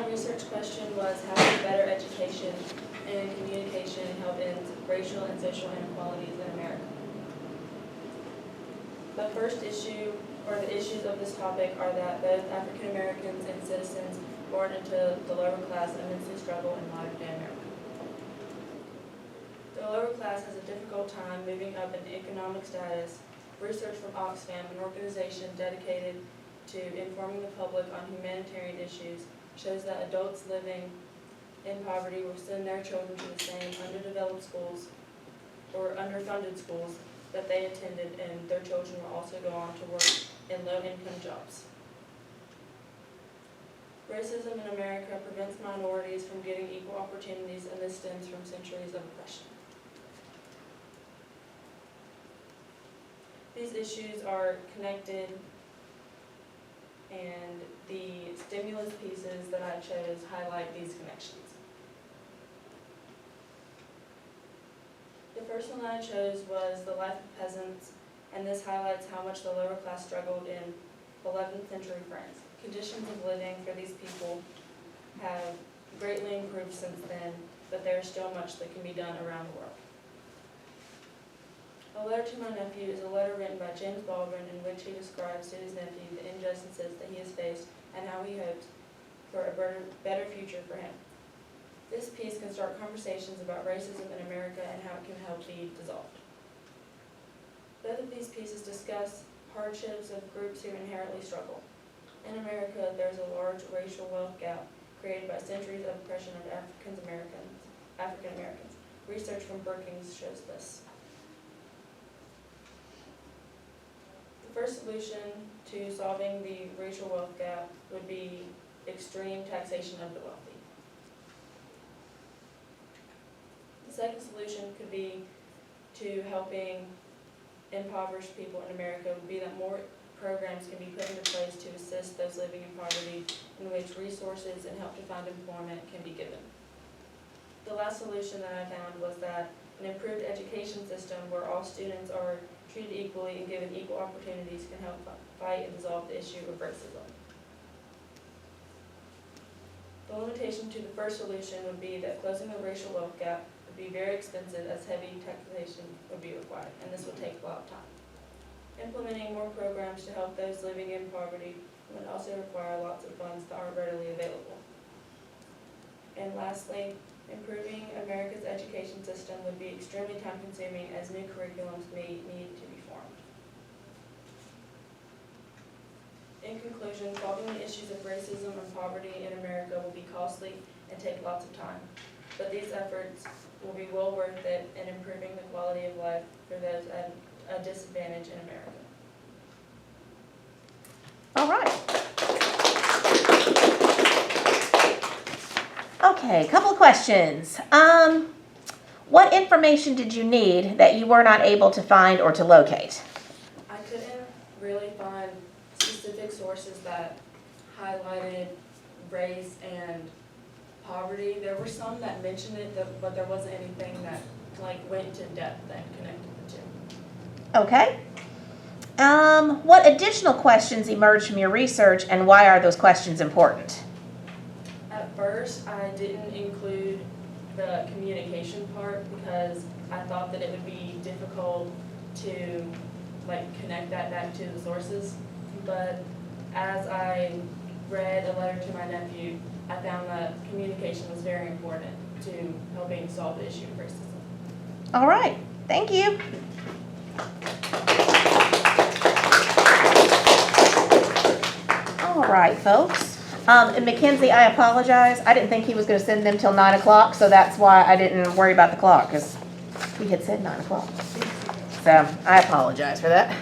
research question was how can better education and communication help end racial and social inequalities in America. The first issue, or the issues of this topic, are that both African Americans and citizens born into the lower class immensely struggle in modern day America. The lower class has a difficult time moving up in economic status. Research from Oxfam, an organization dedicated to informing the public on humanitarian issues, shows that adults living in poverty will send their children to the same underdeveloped schools or underfunded schools that they attended, and their children will also go on to work in low-income jobs. Racism in America prevents minorities from getting equal opportunities, and this stems from centuries of oppression. These issues are connected, and the stimulus pieces that I chose highlight these connections. The first one that I chose was The Life of Peasants, and this highlights how much the lower class struggled in 11th century France. Conditions of living for these people have greatly improved since then, but there is still much that can be done around the world. A Letter to My Nephew is a letter written by James Baldwin in which he describes to his nephew the injustices that he has faced and how he hopes for a better future for him. This piece can start conversations about racism in America and how it can help be dissolved. Both of these pieces discuss hardships of groups who inherently struggle. In America, there is a large racial wealth gap created by centuries of oppression of African Americans. Research from Brookings shows this. The first solution to solving the racial wealth gap would be extreme taxation of the wealthy. The second solution could be to helping impoverished people in America would be that more programs can be put into place to assist those living in poverty, in which resources and help to find employment can be given. The last solution that I found was that an improved education system where all students are treated equally and given equal opportunities can help fight and dissolve the issue of racism. The limitation to the first solution would be that closing the racial wealth gap would be very expensive, as heavy taxation would be required, and this would take a lot of time. Implementing more programs to help those living in poverty would also require lots of funds that aren't readily available. And lastly, improving America's education system would be extremely time-consuming, as new curriculums may need to be formed. In conclusion, solving the issues of racism and poverty in America will be costly and take lots of time, but these efforts will be well worth it in improving the quality of life for those at a disadvantage in America. All right. Okay, a couple of questions. What information did you need that you were not able to find or to locate? I couldn't really find specific sources that highlighted race and poverty. There were some that mentioned it, but there wasn't anything that went into depth that connected the two. Okay. What additional questions emerged from your research, and why are those questions important? At first, I didn't include the communication part because I thought that it would be difficult to connect that back to the sources. But as I read A Letter to My Nephew, I found that communication was very important to helping solve the issue of racism. All right. Thank you. All right, folks. And Mackenzie, I apologize. I didn't think he was going to send them till 9 o'clock, so that's why I didn't worry about the clock, because we had said 9 o'clock. So I apologize for that.